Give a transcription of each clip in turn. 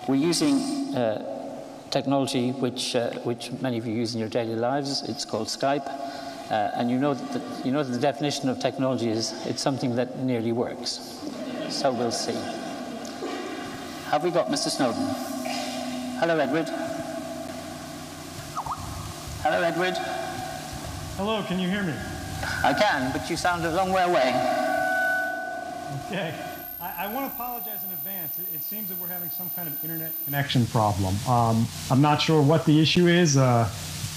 We're using technology which many of you use in your daily lives. It's called Skype, and you know that the definition of technology is it's something that nearly works. So we'll see. Have we got Mr. Snowden? Hello, Edward. Hello, Edward. Hello, can you hear me? I can, but you sound a long way away. Okay. I want to apologize in advance. It seems that we're having some kind of internet connection problem. I'm not sure what the issue is.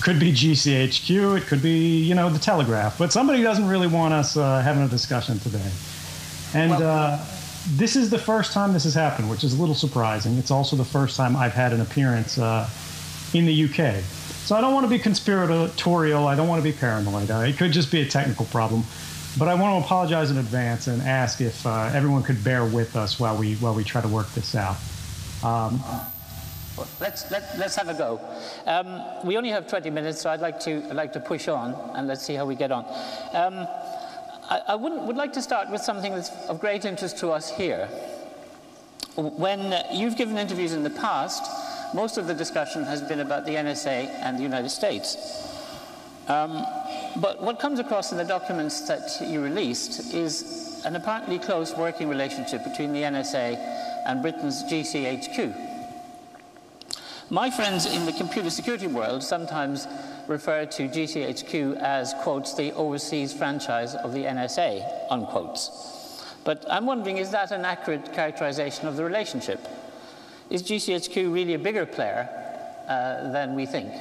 Could be GCHQ. It could be, you know, the Telegraph. But somebody doesn't really want us having a discussion today. And this is the first time this has happened, which is a little surprising. It's also the first time I've had an appearance in the UK. So I don't want to be conspiratorial. I don't want to be paranoid. It could just be a technical problem. But I want to apologize in advance and ask if everyone could bear with us while we try to work this out. Well, let's have a go. We only have 20 minutes, so I'd like to push on and let's see how we get on. I would like to start with something that's of great interest to us here. When you've given interviews in the past, most of the discussion has been about the NSA and the United States. But what comes across in the documents that you released is an apparently close working relationship between the NSA and Britain's GCHQ. My friends in the computer security world sometimes refer to GCHQ as, quotes, the overseas franchise of the NSA, unquotes. But I'm wondering, is that an accurate characterization of the relationship? Is GCHQ really a bigger player than we think?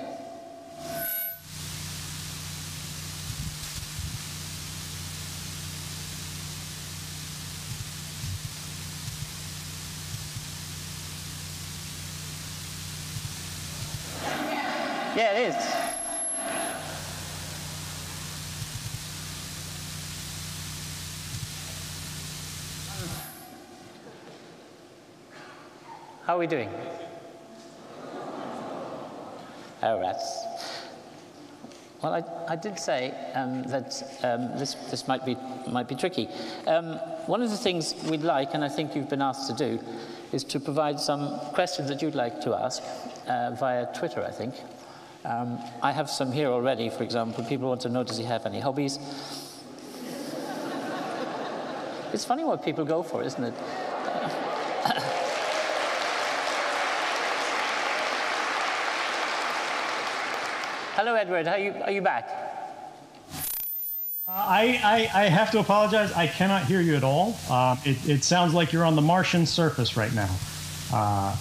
Yeah, it is. How are we doing? Oh, rats. Well, I did say that this might be tricky. One of the things we'd like, and I think you've been asked to do, is to provide some questions that you'd like to ask via Twitter, I think. I have some here already. For example, people want to know, does he have any hobbies? It's funny what people go for, isn't it? Hello, Edward. Are you back? I have to apologize. I cannot hear you at all. It sounds like you're on the Martian surface right now.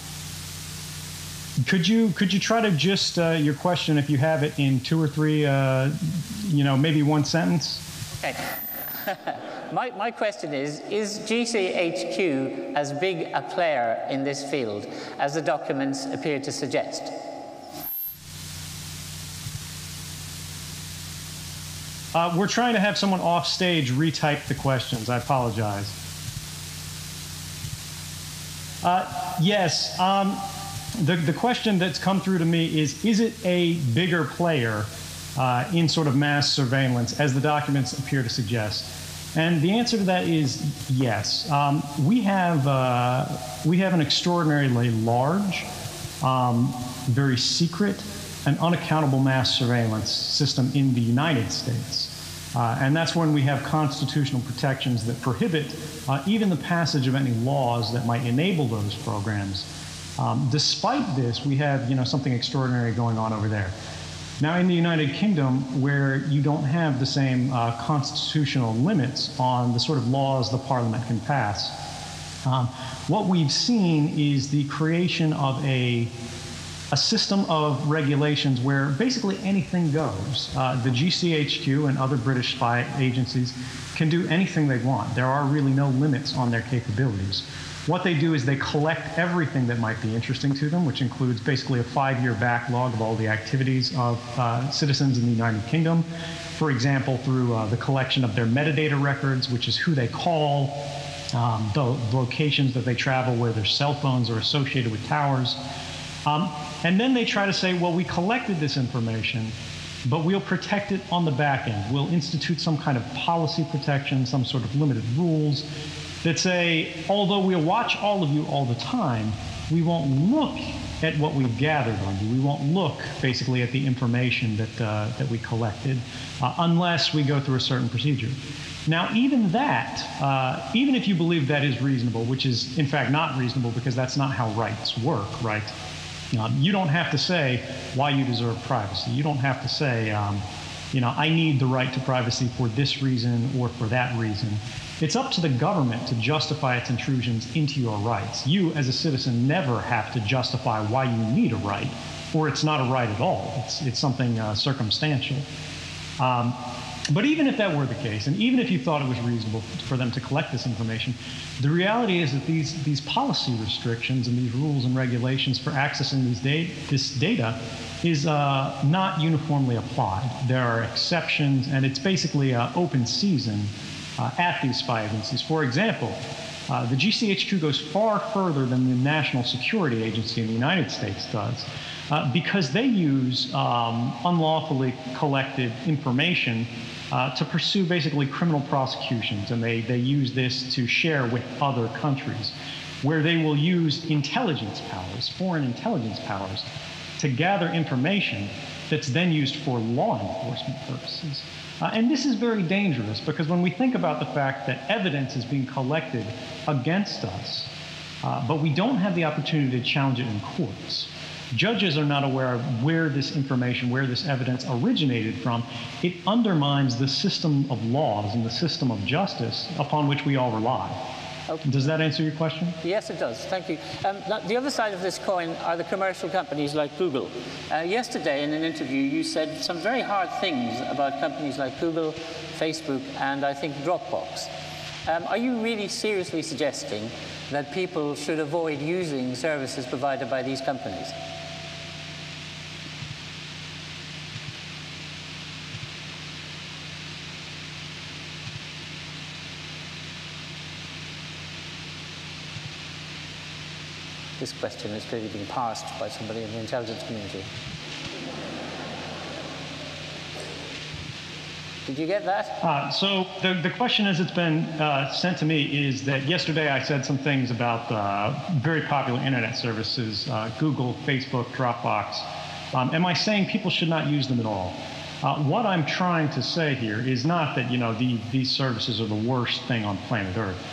Could you try to just your question, if you have it, in 2 or 3, maybe one sentence? Okay. My question is GCHQ as big a player in this field as the documents appear to suggest? We're trying to have someone off stage retype the questions. I apologize. Yes. The question that's come through to me is it a bigger player in sort of mass surveillance, as the documents appear to suggest? And the answer to that is yes. We have an extraordinarily large, very secret, and unaccountable mass surveillance system in the United States. And that's when we have constitutional protections that prohibit even the passage of any laws that might enable those programs. Despite this, we have something extraordinary going on over there. Now, in the United Kingdom, where you don't have the same constitutional limits on the sort of laws the Parliament can pass, what we've seen is the creation of a system of regulations where basically anything goes. The GCHQ and other British spy agencies can do anything they want. There are really no limits on their capabilities. What they do is they collect everything that might be interesting to them, which includes basically a 5-year backlog of all the activities of citizens in the United Kingdom. For example, through the collection of their metadata records, which is who they call, the locations that they travel, where their cell phones are associated with towers. And then they try to say, well, we collected this information, but we'll protect it on the back end. We'll institute some kind of policy protection, some sort of limited rules that say, although we'll watch all of you all the time, we won't look at what we've gathered on you. We won't look basically at the information that we collected unless we go through a certain procedure. Now, even that, even if you believe that is reasonable, which is in fact not reasonable because that's not how rights work, right? You don't have to say why you deserve privacy. You don't have to say, I need the right to privacy for this reason or for that reason. It's up to the government to justify its intrusions into your rights. You, as a citizen, never have to justify why you need a right, or it's not a right at all. It's something circumstantial. But even if that were the case, and even if you thought it was reasonable for them to collect this information, the reality is that these policy restrictions and these rules and regulations for accessing this data is not uniformly applied. There are exceptions, and it's basically an open season at these spy agencies. For example, the GCHQ goes far further than the National Security Agency in the United States does, because they use unlawfully collected information to pursue basically criminal prosecutions, and they use this to share with other countries, where they will use intelligence powers, foreign intelligence powers, to gather information that's then used for law enforcement purposes. And this is very dangerous because when we think about the fact that evidence is being collected against us, but we don't have the opportunity to challenge it in courts, judges are not aware of where this information, where this evidence originated from, it undermines the system of laws and the system of justice upon which we all rely. Okay. Does that answer your question? Yes, it does. Thank you. The other side of this coin are the commercial companies like Google. Yesterday in an interview, you said some very hard things about companies like Google, Facebook, and I think Dropbox. Are you really seriously suggesting that people should avoid using services provided by these companies? This question is clearly being parsed by somebody in the intelligence community. Did you get that? So the question as it's been sent to me is that yesterday I said some things about very popular internet services, Google, Facebook, Dropbox. Am I saying people should not use them at all? What I'm trying to say here is not that these services are the worst thing on planet Earth.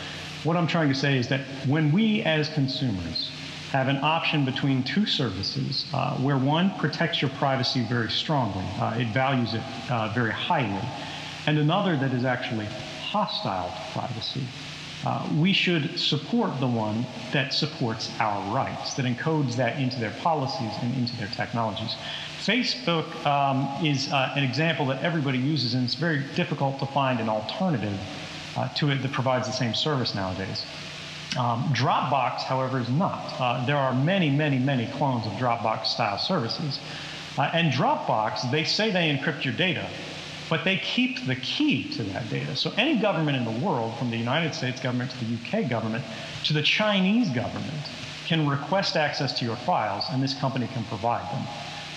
What I'm trying to say is that when we as consumers have an option between two services where one protects your privacy very strongly, it values it very highly, and another that is actually hostile to privacy, we should support the one that supports our rights, that encodes that into their policies and into their technologies. Facebook is an example that everybody uses, and it's very difficult to find an alternative to it that provides the same service nowadays. Dropbox, however, is not. There are many, many, many clones of Dropbox-style services. And Dropbox, they say they encrypt your data, but they keep the key to that data. So any government in the world, from the United States government to the UK government to the Chinese government, can request access to your files, and this company can provide them.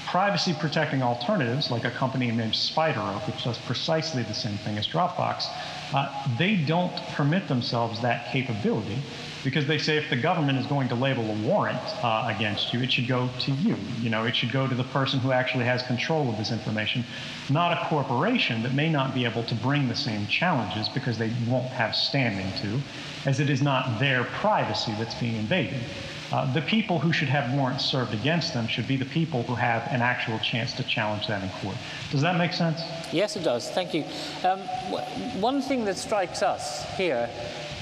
Privacy-protecting alternatives, like a company named SpiderOak, which does precisely the same thing as Dropbox, they don't permit themselves that capability because they say if the government is going to label a warrant against you, it should go to you. It should go to the person who actually has control of this information, not a corporation that may not be able to bring the same challenges because they won't have standing to, as it is not their privacy that's being invaded. The people who should have warrants served against them should be the people who have an actual chance to challenge that in court. Does that make sense? Yes, it does. Thank you. One thing that strikes us here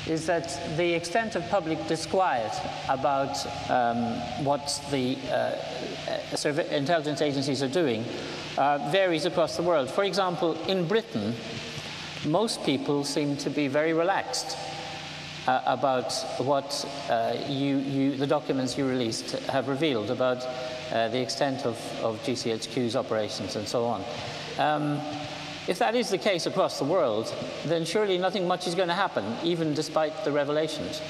is that the extent of public disquiet about what the intelligence agencies are doing varies across the world. For example, in Britain, most people seem to be very relaxed about what the documents you released have revealed about the extent of GCHQ's operations and so on. If that is the case across the world, then surely nothing much is going to happen, even despite the revelations.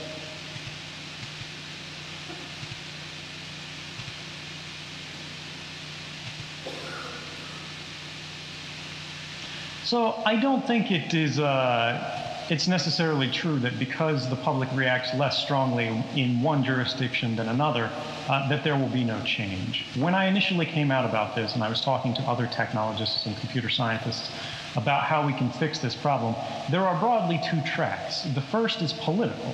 So I don't think it is it's necessarily true that because the public reacts less strongly in one jurisdiction than another, that there will be no change. When I initially came out about this, and I was talking to other technologists and computer scientists about how we can fix this problem, there are broadly two tracks. The first is political.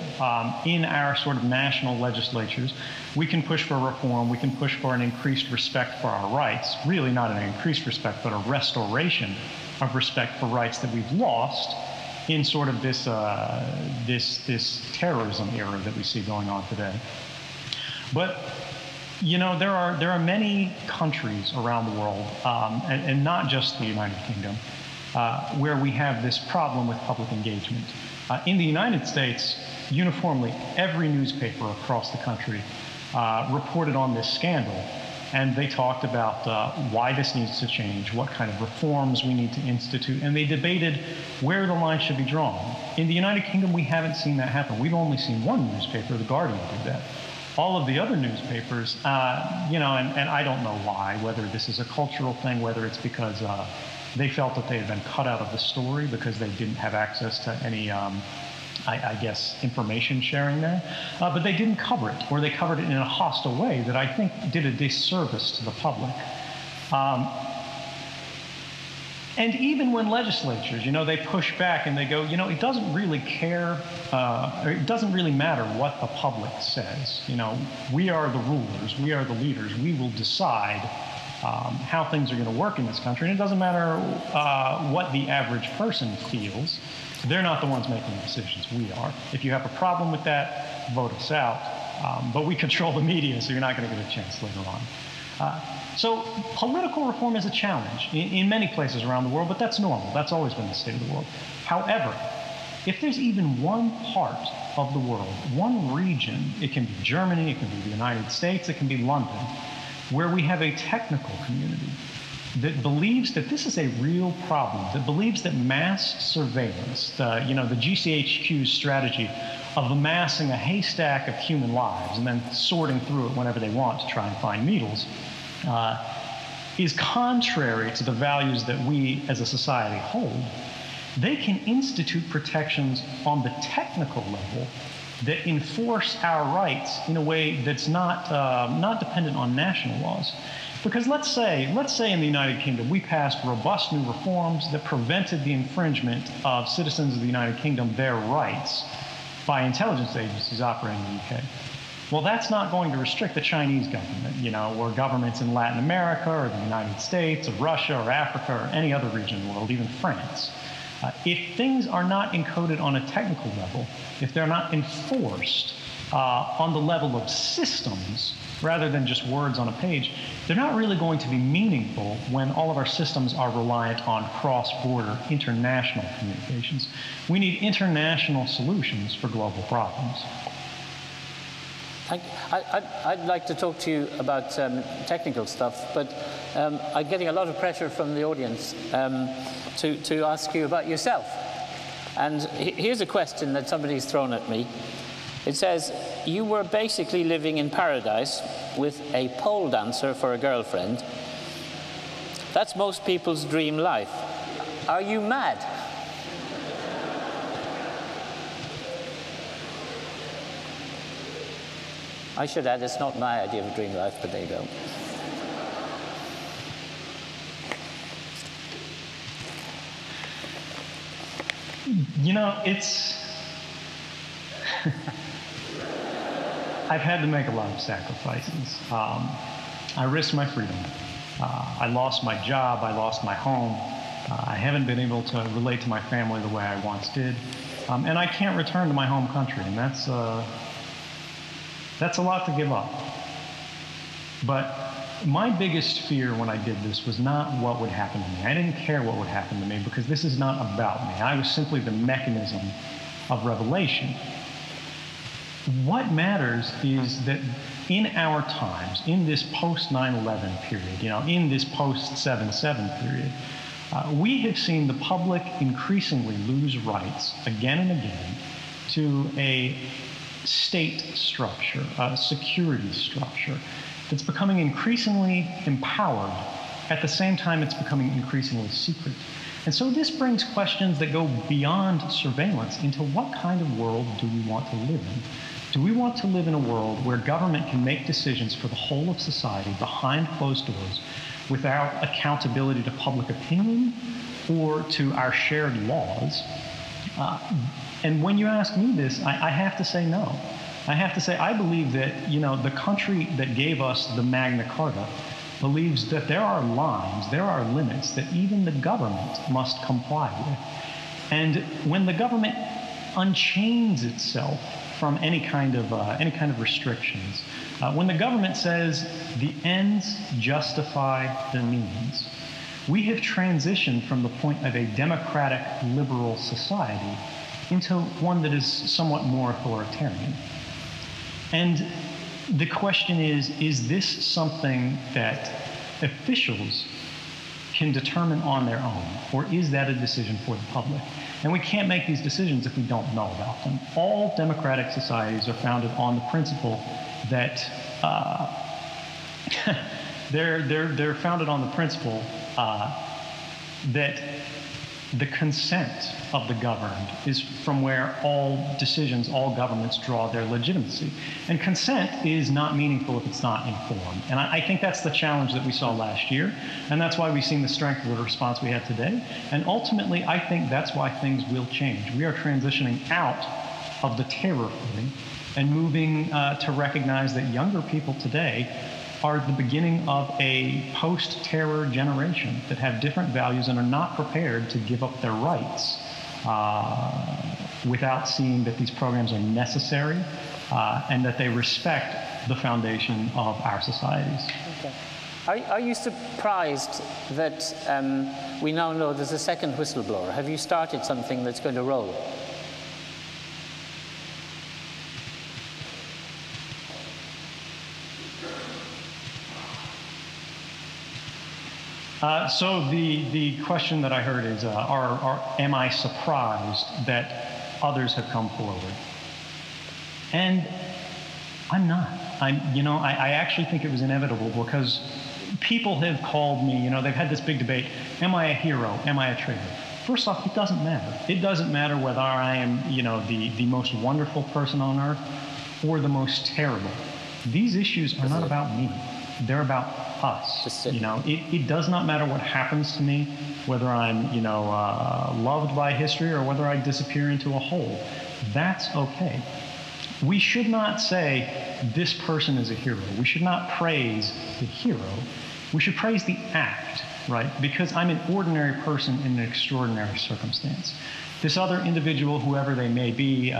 In our sort of national legislatures, we can push for reform, we can push for an increased respect for our rights, really not an increased respect, but a restoration of respect for rights that we've lost in sort of this terrorism era that we see going on today. But you know, there are many countries around the world, and not just the United Kingdom, where we have this problem with public engagement. In the United States, uniformly, every newspaper across the country reported on this scandal, and they talked about why this needs to change, what kind of reforms we need to institute, and they debated where the line should be drawn. In the United Kingdom, we haven't seen that happen. We've only seen one newspaper, The Guardian, do that. All of the other newspapers, you know, and I don't know why, whether this is a cultural thing, whether it's because they felt that they had been cut out of the story because they didn't have access to any, I guess, information sharing there. But they didn't cover it, or they covered it in a hostile way that I think did a disservice to the public. And even when legislatures, you know, they push back and they go, you know, it doesn't really care, or it doesn't really matter what the public says. You know, we are the rulers, we are the leaders, we will decide how things are going to work in this country. And it doesn't matter what the average person feels. They're not the ones making the decisions, we are. If you have a problem with that, vote us out. But we control the media, so you're not going to get a chance later on. So political reform is a challenge in many places around the world, but that's normal. That's always been the state of the world. However, if there's even one part of the world, one region, it can be Germany, it can be the United States, it can be London, where we have a technical community that believes that this is a real problem, that believes that mass surveillance, you know, the GCHQ strategy of amassing a haystack of human lives and then sorting through it whenever they want to try and find needles, is contrary to the values that we as a society hold. They can institute protections on the technical level that enforce our rights in a way that's not dependent on national laws. Because let's say in the United Kingdom we passed robust new reforms that prevented the infringement of citizens of the United Kingdom their rights by intelligence agencies operating in the UK. Well, that's not going to restrict the Chinese government, you know, or governments in Latin America or the United States or Russia or Africa or any other region of the world, even France. If things are not encoded on a technical level, if they're not enforced on the level of systems rather than just words on a page, they're not really going to be meaningful when all of our systems are reliant on cross-border international communications. We need international solutions for global problems. I'd like to talk to you about technical stuff, but I'm getting a lot of pressure from the audience to ask you about yourself. And here's a question that somebody's thrown at me. It says, you were basically living in paradise with a pole dancer for a girlfriend. That's most people's dream life. Are you mad? I should add, it's not my idea of a dream life, but there you go. You know, it's... I've had to make a lot of sacrifices. I risked my freedom. I lost my job, I lost my home. I haven't been able to relate to my family the way I once did. And I can't return to my home country, and that's a lot to give up. But my biggest fear when I did this was not what would happen to me. I didn't care what would happen to me because this is not about me. I was simply the mechanism of revelation. What matters is that in our times, in this post-9/11 period, you know, in this post-7/7 period, we have seen the public increasingly lose rights again and again to a state structure, a security structure that's becoming increasingly empowered. At the same time, it's becoming increasingly secret. And so this brings questions that go beyond surveillance into what kind of world do we want to live in? Do we want to live in a world where government can make decisions for the whole of society behind closed doors without accountability to public opinion or to our shared laws? And when you ask me this, I have to say no. I have to say I believe that, the country that gave us the Magna Carta believes that there are lines, there are limits that even the government must comply with. And when the government unchains itself from any kind of restrictions, when the government says the ends justify the means, we have transitioned from the point of a democratic liberal society into one that is somewhat more authoritarian. And the question is this something that officials can determine on their own, or is that a decision for the public? And we can't make these decisions if we don't know about them. All democratic societies are founded on the principle that they're founded on the principle that the consent of the governed is from where all decisions, all governments draw their legitimacy. And consent is not meaningful if it's not informed. And I think that's the challenge that we saw last year. And that's why we've seen the strength of the response we have today. And ultimately, I think that's why things will change. We are transitioning out of the terror footing and moving to recognize that younger people today are the beginning of a post-terror generation that have different values and are not prepared to give up their rights without seeing that these programs are necessary and that they respect the foundation of our societies. Okay. Are you surprised that we now know there's a second whistleblower? Have you started something that's going to roll? So the question that I heard is, am I surprised that others have come forward? And I'm not. I actually think it was inevitable because people have called me, they've had this big debate, am I a hero? Am I a traitor? First off, it doesn't matter. It doesn't matter whether I am, the most wonderful person on earth or the most terrible. These issues are not about me. They're about us. It does not matter what happens to me, whether I'm, loved by history or whether I disappear into a hole. That's okay. We should not say this person is a hero. We should not praise the hero. We should praise the act, right? Because I'm an ordinary person in an extraordinary circumstance. This other individual, whoever they may be,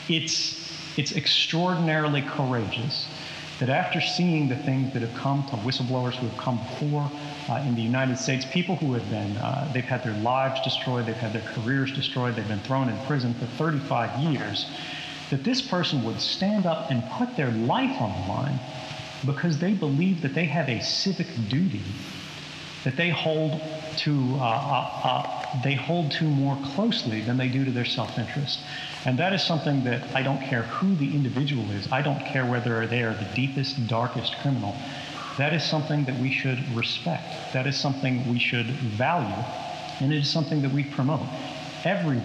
it's extraordinarily courageous that after seeing the things that have come to whistleblowers who have come before in the United States, people who have been, they've had their lives destroyed, they've had their careers destroyed, they've been thrown in prison for 35 years, that this person would stand up and put their life on the line because they believe that they have a civic duty that they hold to more closely than they do to their self-interest. And that is something that I don't care who the individual is. I don't care whether they are the deepest, darkest criminal. That is something that we should respect. That is something we should value. And it is something that we promote. Everyone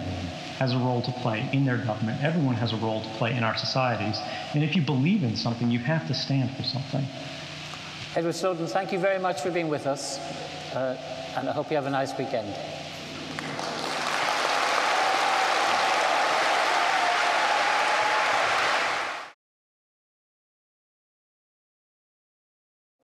has a role to play in their government. Everyone has a role to play in our societies. And if you believe in something, you have to stand for something. Edward Snowden, thank you very much for being with us. And I hope you have a nice weekend.